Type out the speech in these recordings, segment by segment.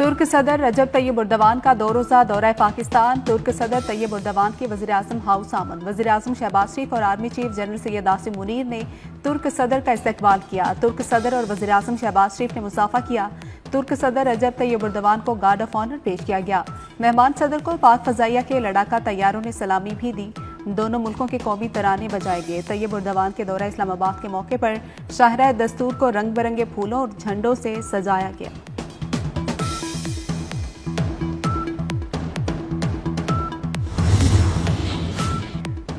तुर्क सदर रजब तैयब उर्दवान का 2 रोज़ा दौरा पाकिस्तान। तुर्क सदर तैयब उर्दवान के वज़ीर आज़म हाउस आमद। वज़ीर आज़म शहबाज शरीफ और army chief general Syed Asim Munir ने तुर्क सदर का इस्तकबाल किया। तुर्क सदर और वज़ीर आज़म शहबाज शरीफ ने मुसाफा किया। तुर्क सदर रजब तैयब उर्दवान को गार्ड ऑफ ऑनर पेश किया गया। मेहमान सदर को पाक फ़ज़ाइया के लड़ाका तैयारों ने सलामी भी दी। दोनों मुल्कों के कौमी तराने बजाए गए। तैयब उर्दवान के दौरा इस्लामाबाद के मौके पर शाहराह दस्तूर को रंग बिरंगे फूलों और झंडों से सजाया गया।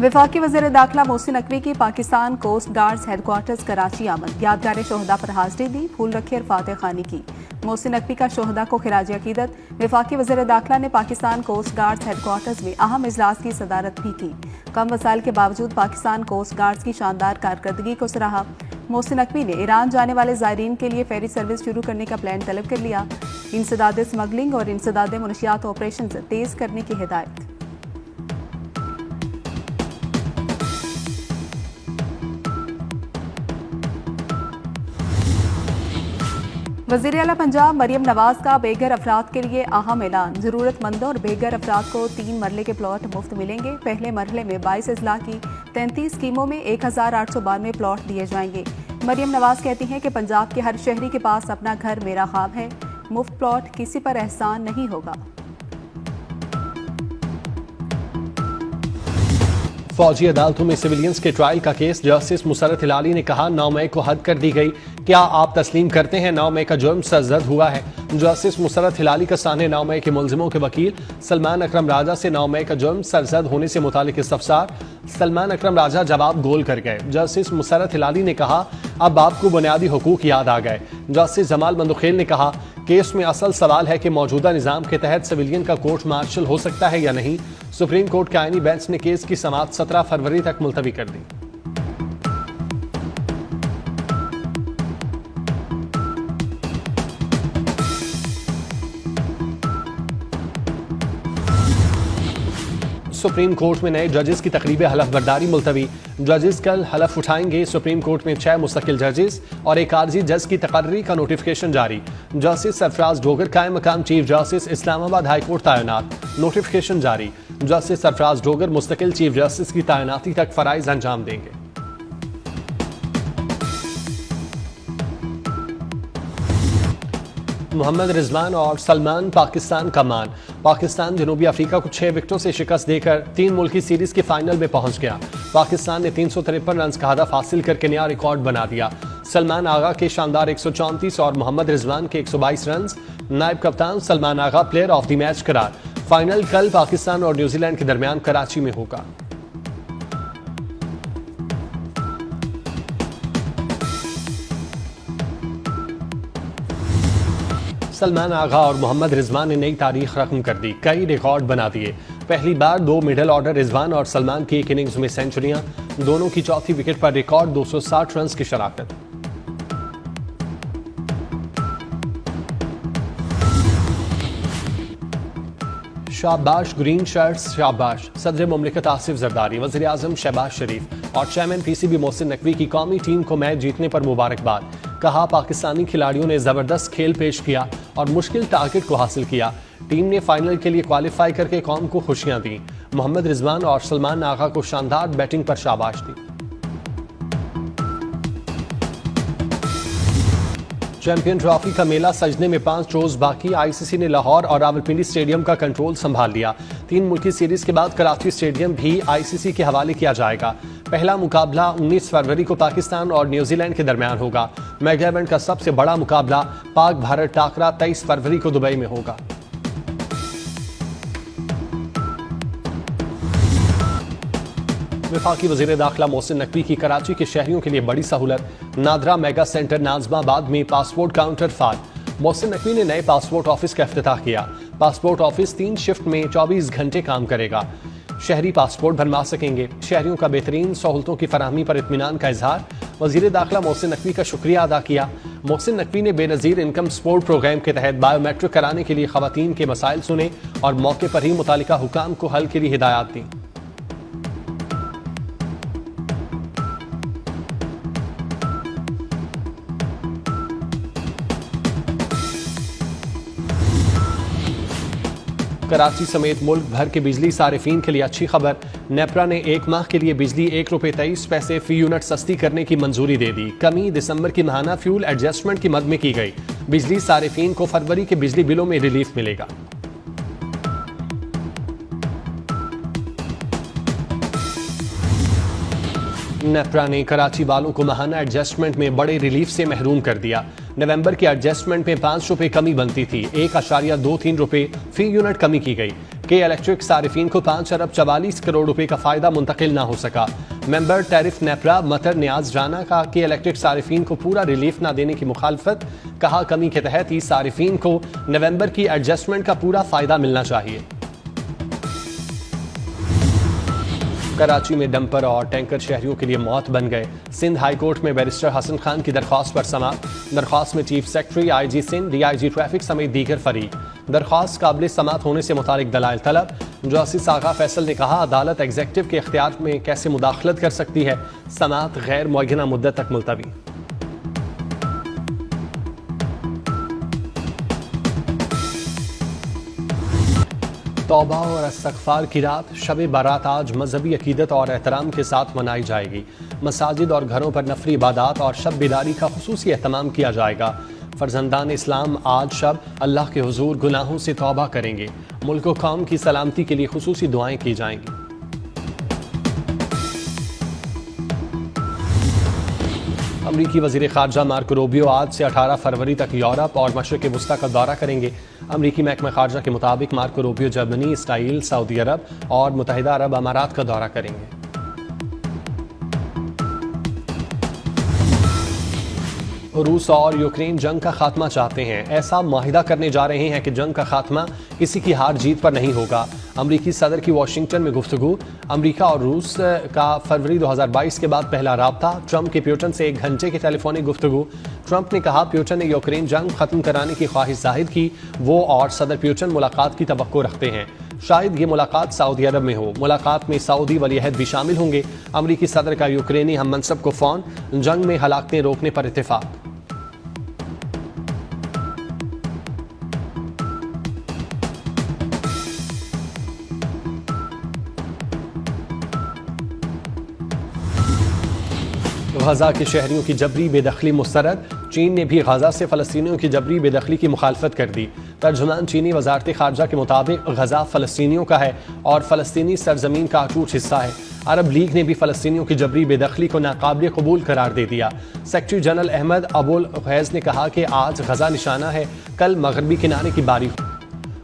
वफाकी वज़ीर दाखिला मोहसिन नकवी की Pakistan coast guards headquarters Karachi आमद। यादगार शोहदा पर हाजिरी दी, फूल रखे और फातह खानी की। मोहसिन नकवी का शोहदा को खिराज अकीदत। वफाकी वज़ीर दाखिला ने पाकिस्तान कोस्ट गार्ड्स हेडक्वार्टर्स में अहम इजलास की सदारत भी की। कम वसाइल के बावजूद पाकिस्तान कोस्ट गार्ड्स की शानदार कारकर्दगी को सराहा। मोहसिन नकवी ने ईरान जाने वाले ज़ायरीन के लिए फेरी सर्विस शुरू करने का प्लान तलब कर लिया। इंसदाद स्मगलिंग और इंसदाद मुनशियात ऑपरेशन तेज करने की हिदायत। वज़ीर आला पंजाब मरियम नवाज का बेघर अफराद के लिए अहम ऐलान। ज़रूरतमंदों और बेघर अफराद को 3 मरले के प्लॉट मुफ्त मिलेंगे। पहले मरहले में 22 अजला की 33 स्कीमों में 1892 प्लॉट दिए जाएंगे। मरियम नवाज कहती हैं कि पंजाब के हर शहरी के पास अपना घर मेरा ख्वाब है। मुफ्त प्लॉट किसी पर एहसान नहीं होगा। फौजी अदालतों में सिविलियंस के ट्रायल का केस। जस्टिस मुसरत हिलाली ने कहा 9 मई को हद कर दी गई। क्या आप तस्लीम करते हैं 9 मई का जुर्म सरजद हुआ है? जस्टिस मुसरत हिलाली का सामने 9 मई के मुलजिमों के वकील सलमान अकरम राजा से 9 मई का जुर्म सरजद होने से मुतालिक इस्तफसार। सलमान अकरम राजा जवाब गोल कर गए। जस्टिस मुसरत हिलाली ने कहा अब आपको बुनियादी हुकूक याद आ गए। जस्टिस जमाल बंदुखेल ने कहा केस में असल सवाल है कि मौजूदा निज़ाम के तहत सिविलियन का कोर्ट मार्शल हो सकता है या नहीं। सुप्रीम कोर्ट के आईनी बेंच ने केस की समाअत 17 फरवरी तक मुलतवी कर दी। सुप्रीम कोर्ट में नए जजेस की तकरीब हलफ बर्दारी मुलतवी। जजेस कल हलफ उठाएंगे। सुप्रीम कोर्ट में 6 मुस्तकिल जजेस और एक आर्जी जज की तकर्री का नोटिफिकेशन जारी। जस्टिस सरफराज डोगर कायम मकाम chief justice Islamabad high court तैनात, नोटिफिकेशन जारी। जस्टिस सरफराज डोगर मुस्तकिल चीफ जस्टिस की तैनाती तक फराइज अंजाम देंगे। मोहम्मद रिजवान और सलमान पाकिस्तान का मान। पाकिस्तान जनूबी अफ्रीका को 6 विकेटों से शिकस्त देकर 3 मुल्की सीरीज के फाइनल में पहुंच गया। पाकिस्तान ने 353 रन का हदफ हासिल करके नया रिकॉर्ड बना दिया। सलमान आगा के शानदार 134 और मोहम्मद रिजवान के 122 रन। नायब कप्तान सलमान आगा प्लेयर ऑफ द मैच करार। फाइनल कल पाकिस्तान और न्यूजीलैंड के दरमियान कराची में होगा। सलमान आगा और मोहम्मद रिजवान ने नई तारीख रकम कर दी, कई रिकॉर्ड बना दिए। पहली बार 2 मिडल ऑर्डर रिजवान और सलमान की एक इनिंग्स में सेंचुरियां। दोनों की चौथी विकेट पर रिकॉर्ड 260 रन की शराकत। शाबाश ग्रीन शर्ट्स शाबाश। सदर मुमलिकत आसिफ जरदारी, वज़ीर आज़म शहबाज शरीफ और चेयरमैन पीसीबी मोहसिन नकवी की कौमी टीम को मैच जीतने पर मुबारकबाद। कहा पाकिस्तानी खिलाड़ियों ने जबरदस्त खेल पेश किया और मुश्किल टारगेट को हासिल किया। टीम ने फाइनल के लिए क्वालिफाई करके कौम को खुशियां दी। मोहम्मद रिजवान और सलमान आगा को शानदार बैटिंग पर शाबाश दी। चैंपियन ट्रॉफी का मेला सजने में 5 रोज बाकी। आईसीसी ने लाहौर और रावलपिंडी स्टेडियम का कंट्रोल संभाल लिया। 3 मुल्की सीरीज के बाद कराची स्टेडियम भी आईसीसी के हवाले किया जाएगा। पहला मुकाबला 19 फरवरी को पाकिस्तान और न्यूजीलैंड के दरमियान होगा। मेगा इवेंट का सबसे बड़ा मुकाबला पाक भारत टाकरा 23 फरवरी को दुबई में होगा। वफाकी वज़ीर दाखिला मोहसिन नकवी की कराची के शहरियों के लिए बड़ी सहूलत। नादरा मेगा सेंटर नाज़माबाद में पासपोर्ट काउंटर फाल। मोहसिन नकवी ने नए पासपोर्ट ऑफिस का इफ्तिताह किया। पासपोर्ट ऑफिस 3 शिफ्ट में 24 घंटे काम करेगा। शहरी पासपोर्ट बनवा सकेंगे। शहरियों का बेहतरीन सहूलतों की फराहमी पर इत्मीनान का इजहार। वज़ीर दाखिला मोहसिन नकवी का शुक्रिया अदा किया। मोहसिन नकवी ने बेनज़ीर इनकम सपोर्ट प्रोग्राम के तहत बायोमेट्रिक कराने के लिए ख़वातीन के मसाइल सुने और मौके पर ही मुतालिका हुकाम को हल के लिए हिदायत दी। कराची समेत मुल्क भर के बिजली सारिफीन के लिए अच्छी खबर। नेपरा ने 1 माह के लिए बिजली ₹1.23 फी यूनिट सस्ती करने की मंजूरी दे दी। कमी दिसंबर की माहाना फ्यूल एडजस्टमेंट की मद में की गई। बिजली सारिफीन को फरवरी के बिजली बिलों में रिलीफ मिलेगा। नेपरा ने कराची वालों को माहाना एडजस्टमेंट में बड़े रिलीफ से महरूम कर दिया। नवंबर की एडजस्टमेंट में ₹5 कमी बनती थी, ₹1.23 फी यूनिट कमी की गई। के इलेक्ट्रिक सारिफीन को ₹5 अरब 44 करोड़ रुपए का फायदा मुंतकिल ना हो सका। मेंबर टैरिफ नेपरा मतर न्याज राना का के इलेक्ट्रिक सारिफीन को पूरा रिलीफ ना देने की मुखालफत, कहा कमी के तहत ही सारिफीन को नवंबर की एडजस्टमेंट का पूरा फायदा मिलना चाहिए। कराची में डंपर और टैंकर शहरियों के लिए मौत बन गए। सिंध हाई कोर्ट में बैरिस्टर हसन खान की दरख्वास्त पर समाअत। दरख्वास्त में chief secretary, IG Sindh, DIG traffic समेत दीगर फरीक। दरख्वास्त काबिल समाअत होने से मुतालिक दलाइल तलब। जस्टिस आगा फैसल ने कहा अदालत एग्जेक्टिव के इख्तियार में कैसे मुदाखलत कर सकती है। समाअत गैर मुअय्यना मुद्दत तक मुलतवी। तौबा और इस्तग़फ़ार की रात शब बारात आज मजहबी अकीदत और एहतराम के साथ मनाई जाएगी। मसाजिद और घरों पर नफली इबादत और शब बेदारी का खुसूसी एहतमाम किया जाएगा। फर्जंदान इस्लाम आज शब अल्लाह के हुजूर गुनाहों से तौबा करेंगे। मुल्क व कौम की सलामती के लिए खुसूसी दुआएं की जाएंगी। अमरीकी वज़ीर ख़ारजा मार्को रूबियो आज से 18 फरवरी तक यूरोप और मशरिक़ वस्ता का दौरा करेंगे। अमरीकी महकमा ख़ारजा के मुताबिक मार्को रूबियो जर्मनी, इसराइल, सऊदी अरब और मुत्तहिदा अरब अमारात का दौरा करेंगे। रूस और यूक्रेन जंग का खात्मा चाहते हैं। ऐसा मुआहिदा करने जा रहे हैं कि जंग का खात्मा किसी की हार जीत पर नहीं होगा। अमरीकी सदर की वाशिंगटन में गुफ्तगू। अमरीका और रूस का फरवरी 2022 के बाद पहला राब्ता। ट्रंप के प्यूटन से 1 घंटे की टेलीफोनिक गुफ्तगू। ट्रंप ने कहा प्यूटन ने यूक्रेन जंग खत्म कराने की ख्वाहिश जाहिर की। वो और सदर प्यूटन मुलाकात की तवक्को रखते हैं। शायद ये मुलाकात सऊदी अरब में हो। मुलाकात में सऊदी वलीअहद भी शामिल होंगे। अमरीकी सदर का यूक्रेनी हम मनसब को फ़ोन। जंग में हलाकतें रोकने पर इत्तेफाक। गजा के शहरियों की जबरी बेदखली मुस्तरद। चीन ने भी गजा से फ़लस्तीनियों की जबरी बेदखली की मुखालफत कर दी। तर्जुमान चीनी वजारत ख़ारजा के मुताबिक गजा फ़लस्तीनियों का है और फ़लस्तीनी सरजमीन का अटूट हिस्सा है। अरब लीग ने भी फ़लस्तीनियों की जबरी बेदखली को नाकाबिल कबूल करार दे दिया। सेक्रेटरी जनरल अहमद अबुल गैज़ ने कहा कि आज गजा निशाना है, कल मगरबी किनारे की बारी।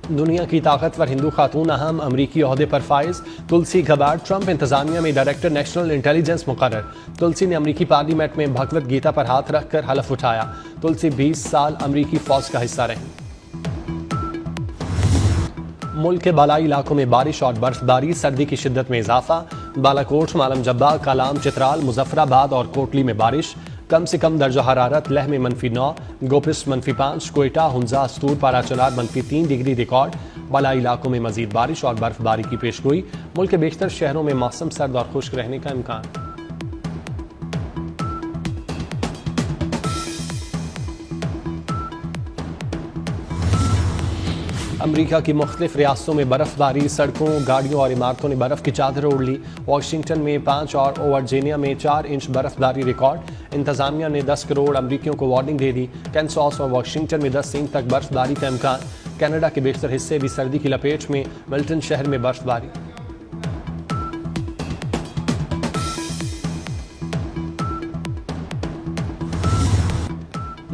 दुनिया की ताकतवर हिंदू खातून अहम अमरीकी ओहदे पर फाइज। तुलसी गबार्ड ट्रंप इंतजामिया में डायरेक्टर नेशनल इंटेलिजेंस मुकर्रर। तुलसी ने अमरीकी पार्लियामेंट में भगवत गीता पर हाथ रखकर हलफ उठाया। तुलसी 20 साल अमरीकी फौज का हिस्सा रहे। मुल्क के बालाई इलाकों में बारिश और बर्फबारी, सर्दी की शिद्दत में इजाफा। बालाकोट, मालम जब्बा, कालाम, चित्राल, मुजफ्फराबाद और कोटली में बारिश। कम से कम दर्जा हरारत लह में -9, गोपिस -5, कोयटा, हुंजा, अस्तूर, पाराचुनार -3 डिग्री रिकॉर्ड। बालाई इलाकों में मजीद बारिश और बर्फबारी की पेशगोई। मुल्क के बेशतर शहरों में मौसम सर्द और खुश्क रहने का इम्कान। अमरीका की मुख्तलिफ रियासतों में बर्फबारी। सड़कों, गाड़ियों और इमारतों ने बर्फ की चादर ओढ़ ली। वाशिंगटन में 5 और वर्जीनिया में 4 इंच बर्फबारी रिकॉर्ड। इंतजामिया ने 10 करोड़ अमरीकियों को वार्निंग दे दी। कैनसास और वाशिंगटन में 10 इंच तक बर्फबारी का इम्कान। कनाडा के बेशतर हिस्से भी सर्दी की लपेट में। मिल्टन शहर में बर्फबारी।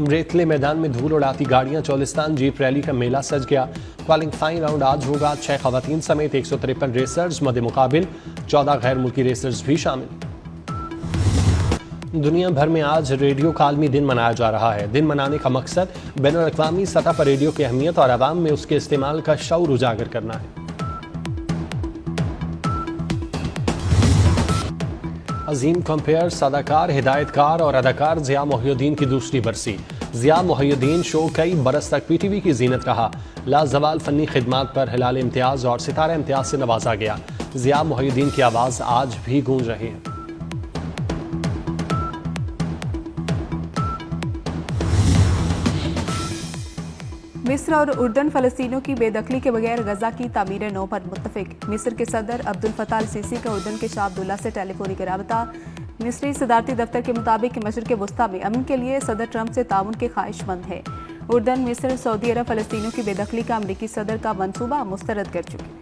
रेतले मैदान में धूल उड़ाती गाड़ियां, चौलिस्तान जीप रैली का मेला सज गया। क्वालिफाइंग राउंड आज होगा। 6 खवातीन समेत 153 रेसर्स मद मुकाबिल। 14 गैर मुल्की रेसर्स भी शामिल। दुनिया भर में आज रेडियो का आलमी दिन मनाया जा रहा है। दिन मनाने का मकसद बैनुल-अक़वामी सतह पर रेडियो की अहमियत और आवाम में उसके इस्तेमाल का शऊर उजागर करना है। अजीम कंपेयर, सदाकार, हिदायतकार और अदाकार ज़िया मोहिउद्दीन की दूसरी बरसी। ज़िया मोहिउद्दीन शो कई बरस तक PTV की जीनत रहा। लाजवाल फनी खिदमात पर हिलाल इम्तियाज़ और सितारा इम्तियाज़ से नवाजा गया। ज़िया मोहिउद्दीन की आवाज़ आज भी गूंज रही है। मिस्र और उर्दन फलस्तीनियों की बेदखली के बगैर गजा की तामीर नौ पर मुत्तफिक। मिस्र के सदर अब्दुल फताह अल सीसी का उर्दन के शाह अब्दुल्ला से टेलीफोनिक राबता। मिस्री सदारती दफ्तर के मुताबिक मशरिक़ वस्ता में अमन के लिए सदर ट्रंप से ताउन के ख्वाहिशमंद है। उर्दन, मिस्र, सऊदी अरब फलस्तीनियों की बेदखली का अमरीकी सदर का मंसूबा मुस्तरद कर चुके।